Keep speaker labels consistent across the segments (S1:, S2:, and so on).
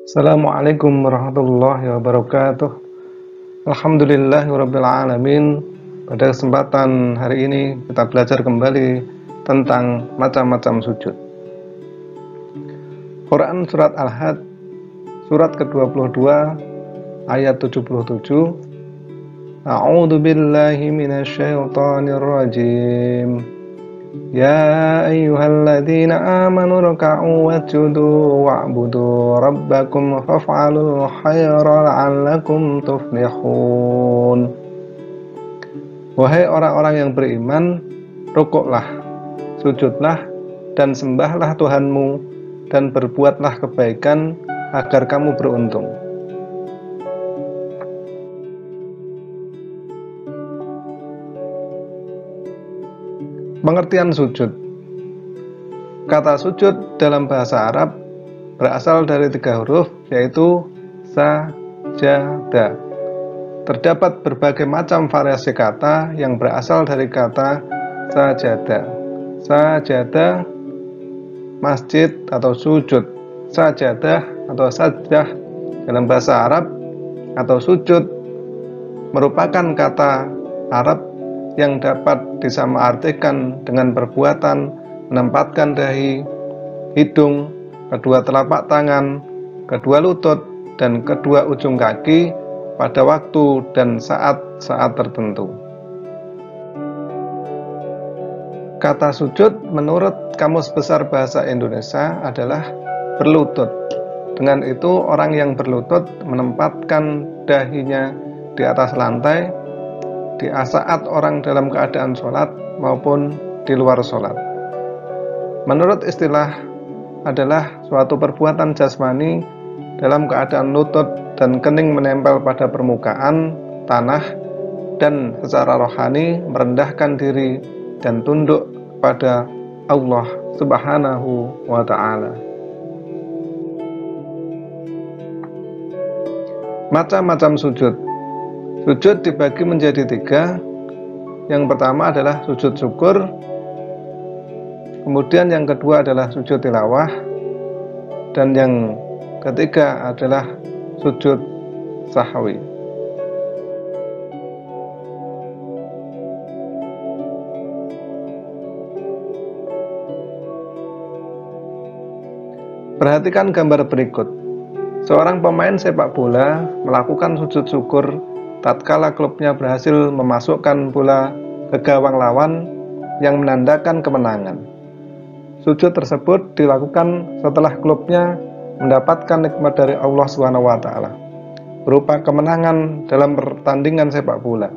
S1: Assalamualaikum warahmatullahi wabarakatuh. Alhamdulillahirabbil alamin. Pada kesempatan hari ini kita belajar kembali tentang macam-macam sujud. Quran surat Al-Had surat ke-22 ayat 77. A'udzu billahi minasyaitonir rajim. Ya ayyuhalladzina amanu ruk'u wasjudu wa'budu rabbakum faf'alul khaira la'allakum tuflihun. Wahai orang-orang yang beriman, rukuklah, sujudlah, dan sembahlah Tuhanmu, dan berbuatlah kebaikan agar kamu beruntung. Pengertian sujud. Kata sujud dalam bahasa Arab berasal dari 3 huruf, yaitu sajada. Terdapat berbagai macam variasi kata yang berasal dari kata sajada. Sajada, masjid atau sujud. Sajadah atau sajdah dalam bahasa Arab atau sujud merupakan kata Arab yang dapat disamaartikan dengan perbuatan menempatkan dahi, hidung, kedua telapak tangan, kedua lutut, dan kedua ujung kaki pada waktu dan saat-saat tertentu. Kata sujud menurut Kamus Besar Bahasa Indonesia adalah berlutut. Dengan itu orang yang berlutut menempatkan dahinya di atas lantai di saat orang dalam keadaan sholat maupun di luar sholat. Menurut istilah adalah suatu perbuatan jasmani dalam keadaan lutut dan kening menempel pada permukaan tanah dan secara rohani merendahkan diri dan tunduk pada Allah Subhanahu wa Ta'ala. Macam-macam sujud. Sujud dibagi menjadi 3. Yang pertama adalah sujud syukur, kemudian yang kedua adalah sujud tilawah, dan yang ketiga adalah sujud sahwi. Perhatikan gambar berikut. Seorang pemain sepak bola melakukan sujud syukur tatkala klubnya berhasil memasukkan bola ke gawang lawan yang menandakan kemenangan. Sujud tersebut dilakukan setelah klubnya mendapatkan nikmat dari Allah SWT berupa kemenangan dalam pertandingan sepak bola.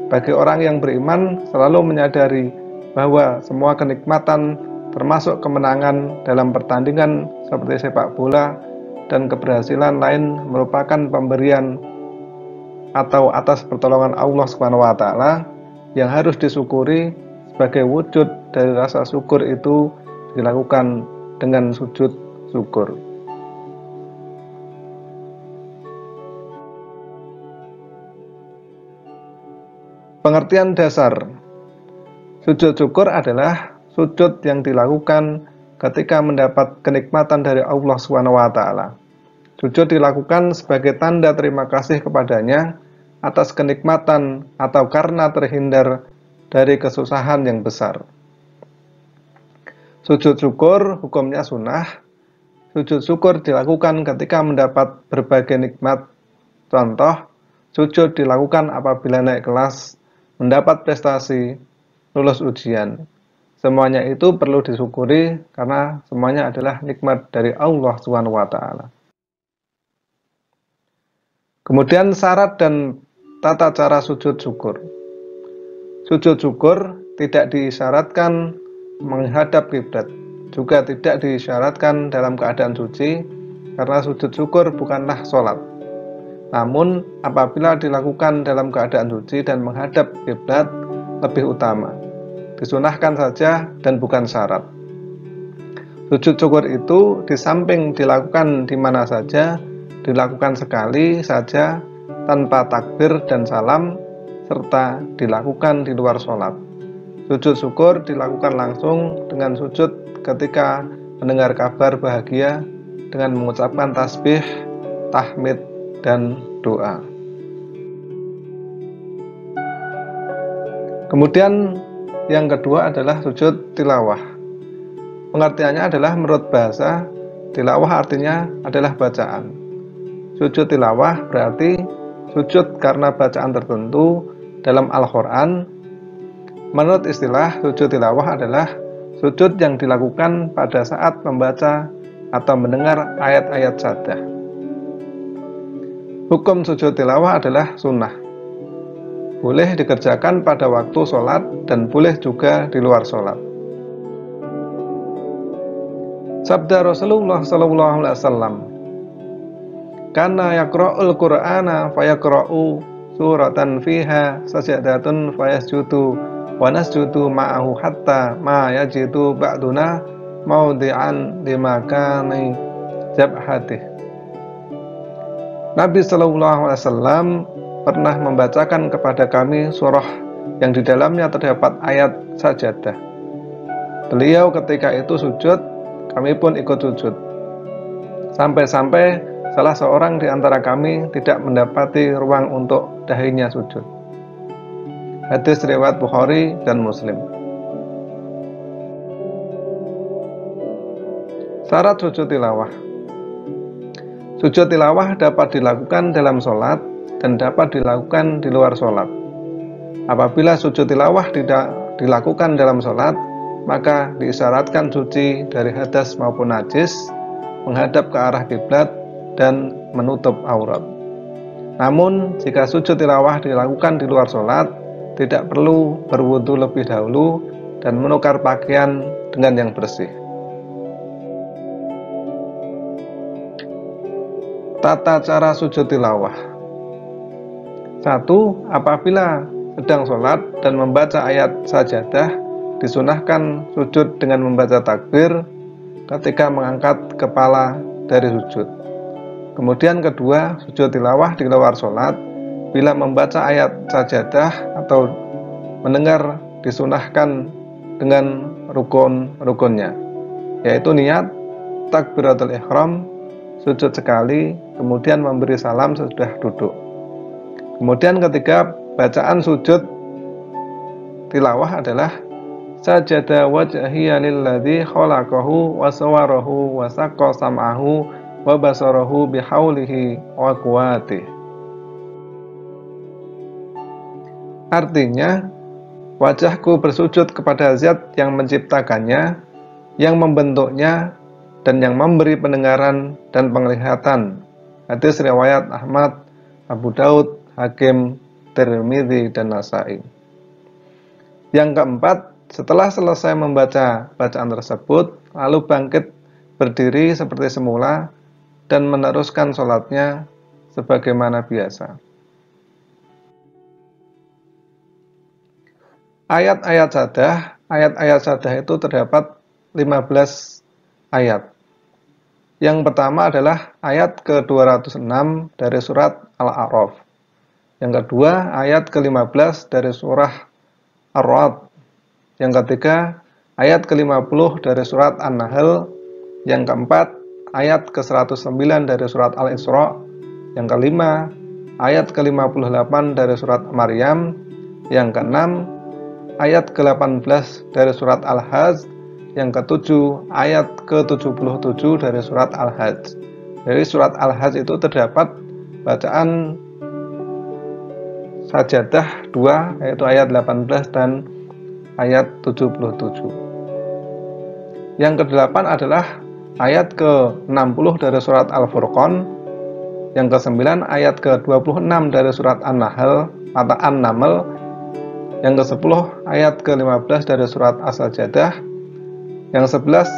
S1: Bagi orang yang beriman selalu menyadari bahwa semua kenikmatan termasuk kemenangan dalam pertandingan seperti sepak bola dan keberhasilan lain merupakan pemberian atau atas pertolongan Allah SWT yang harus disyukuri. Sebagai wujud dari rasa syukur itu dilakukan dengan sujud syukur. Pengertian dasar. Sujud syukur adalah sujud yang dilakukan ketika mendapat kenikmatan dari Allah SWT. Sujud dilakukan sebagai tanda terima kasih kepadanya atas kenikmatan atau karena terhindar dari kesusahan yang besar. Sujud syukur hukumnya sunnah. Sujud syukur dilakukan ketika mendapat berbagai nikmat. Contoh, sujud dilakukan apabila naik kelas, mendapat prestasi, lulus ujian. Semuanya itu perlu disyukuri karena semuanya adalah nikmat dari Allah SWT. Kemudian syarat dan tata cara sujud syukur. Sujud syukur tidak disyaratkan menghadap kiblat, juga tidak disyaratkan dalam keadaan suci, karena sujud syukur bukanlah sholat. Namun apabila dilakukan dalam keadaan suci dan menghadap kiblat lebih utama, disunahkan saja dan bukan syarat. Sujud syukur itu di samping dilakukan di mana saja, dilakukan sekali saja tanpa takbir dan salam, serta dilakukan di luar sholat. Sujud syukur dilakukan langsung dengan sujud ketika mendengar kabar bahagia dengan mengucapkan tasbih, tahmid, dan doa. Kemudian yang kedua adalah sujud tilawah. Pengertiannya adalah menurut bahasa, tilawah artinya adalah bacaan. Sujud tilawah berarti sujud karena bacaan tertentu dalam Al-Quran. Menurut istilah, sujud tilawah adalah sujud yang dilakukan pada saat membaca atau mendengar ayat-ayat syahadah. Hukum sujud tilawah adalah sunnah. Boleh dikerjakan pada waktu sholat dan boleh juga di luar sholat. Sabda Rasulullah SAW, "Kana yaqra'ul Qur'ana fayaqra'u suratan fiha sajdatun fayasjudu wa nasjudu ma'ahu hatta ma yajidu ba'duna maudi'an limakani jabhatih." Nabi SAW pernah membacakan kepada kami surah yang di dalamnya terdapat ayat sajadah. Beliau ketika itu sujud, kami pun ikut sujud. Sampai-sampai salah seorang di antara kami tidak mendapati ruang untuk dahinya sujud. Hadis riwayat Bukhari dan Muslim. Syarat sujud tilawah. Sujud tilawah dapat dilakukan dalam sholat dan dapat dilakukan di luar sholat. Apabila sujud tilawah tidak dilakukan dalam sholat, maka diisyaratkan suci dari hadas maupun najis, menghadap ke arah kiblat, dan menutup aurat. Namun, jika sujud tilawah dilakukan di luar sholat, tidak perlu berwudu lebih dahulu dan menukar pakaian dengan yang bersih. Tata cara sujud tilawah. 1. Apabila sedang sholat dan membaca ayat sajadah, disunahkan sujud dengan membaca takbir ketika mengangkat kepala dari sujud. Kemudian kedua, sujud tilawah di luar sholat, bila membaca ayat sajadah atau mendengar, disunahkan dengan rukun-rukunnya, yaitu niat, takbiratul ihram, sujud sekali, kemudian memberi salam sesudah duduk. Kemudian ketiga, bacaan sujud tilawah adalah sajada wajhiya lilladzi khalaqahu wa sawwarahu wa saqqa sam'ahu wa basarahu bihaulihi wa quwwatihi. Artinya, wajahku bersujud kepada Zat yang menciptakannya, yang membentuknya, dan yang memberi pendengaran dan penglihatan. Hadis riwayat Ahmad, Abu Daud, Hakim, Tirmidzi, dan Nasa'i. Yang keempat, setelah selesai membaca bacaan tersebut, lalu bangkit berdiri seperti semula dan meneruskan sholatnya sebagaimana biasa. Ayat-ayat syahadah itu terdapat 15 ayat. Yang pertama adalah ayat ke-206 dari surat Al-A'raf. Yang kedua, ayat ke-15 dari surah Ar-Ra'd. Yang ketiga, ayat ke-50 dari surat An-Nahl. Yang keempat, ayat ke-109 dari surat Al-Isra. Yang kelima, ayat ke-58 dari surat Maryam. Yang keenam, ayat ke-18 dari surat Al-Hajj. Yang ketujuh, ayat ke-77 dari surat Al-Hajj. Dari surat Al-Hajj itu terdapat bacaan sajadah 2, yaitu ayat 18 dan ayat 77. Yang kedelapan adalah ayat ke-60 dari surat Al-Furqan. Yang ke-9 ayat ke-26 dari surat An-Nahl atau An-Naml. Yang ke-10 ayat ke-15 dari surat As-Sajadah. Yang 11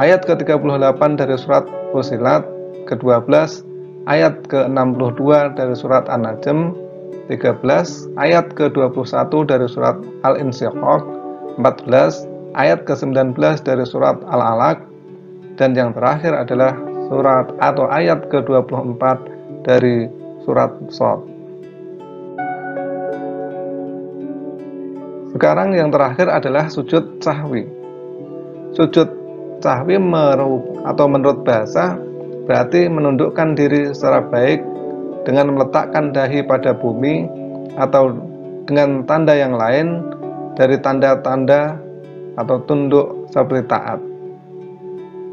S1: ayat ke-38 dari surat Fussilat. Ke-12 ayat ke-62 dari surat An-Najm. 13 ayat ke-21 dari surat Al-Insyiqaq. 14 ayat ke-19 dari surat Al-Alaq. Dan yang terakhir adalah surat atau ayat ke-24 dari surat Shad. Sekarang yang terakhir adalah sujud sahwi. Sujud sahwi menurut bahasa berarti menundukkan diri secara baik dengan meletakkan dahi pada bumi atau dengan tanda yang lain dari tanda-tanda atau tunduk seperti taat.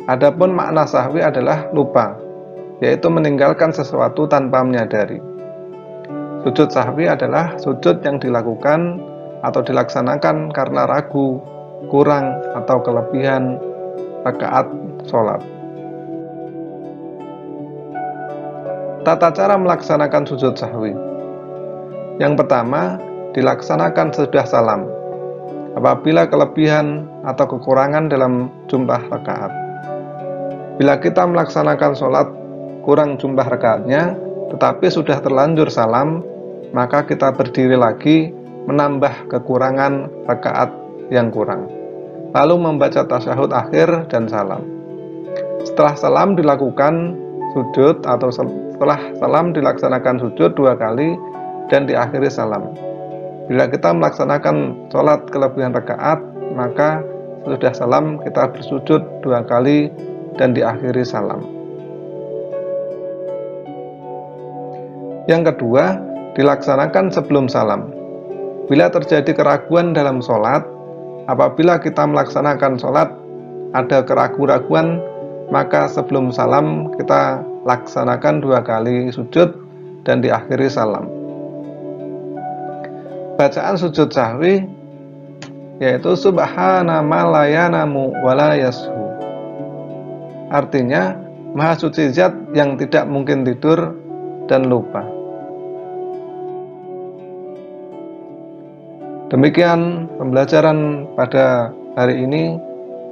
S1: Adapun makna sahwi adalah lupa, yaitu meninggalkan sesuatu tanpa menyadari. Sujud sahwi adalah sujud yang dilakukan atau dilaksanakan karena ragu, kurang, atau kelebihan rakaat sholat. Tata cara melaksanakan sujud sahwi. Yang pertama, dilaksanakan sesudah salam, apabila kelebihan atau kekurangan dalam jumlah rakaat. Bila kita melaksanakan sholat kurang jumlah rakaatnya, tetapi sudah terlanjur salam, maka kita berdiri lagi menambah kekurangan rakaat yang kurang, lalu membaca tasyahud akhir dan salam. Setelah salam dilakukan sujud atau setelah salam dilaksanakan sujud 2 kali dan diakhiri salam. Bila kita melaksanakan sholat kelebihan rakaat, maka sesudah salam kita bersujud 2 kali dan diakhiri salam. Yang kedua, dilaksanakan sebelum salam. Bila terjadi keraguan dalam sholat, apabila kita melaksanakan sholat ada keraguan-raguan, maka sebelum salam kita laksanakan 2 kali sujud dan diakhiri salam. Bacaan sujud sahwi yaitu subhana ma la yanamu wa la yashu. Artinya, Maha Suci Zat yang tidak mungkin tidur dan lupa. Demikian pembelajaran pada hari ini.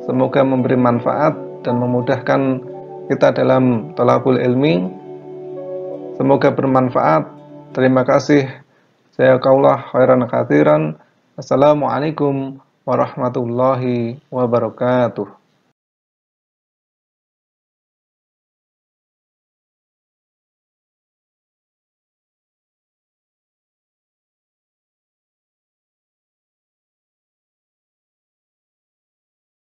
S1: Semoga memberi manfaat dan memudahkan kita dalam thalabul ilmi. Semoga bermanfaat. Terima kasih. Jazakallahu khairan katsiran. Assalamualaikum warahmatullahi wabarakatuh.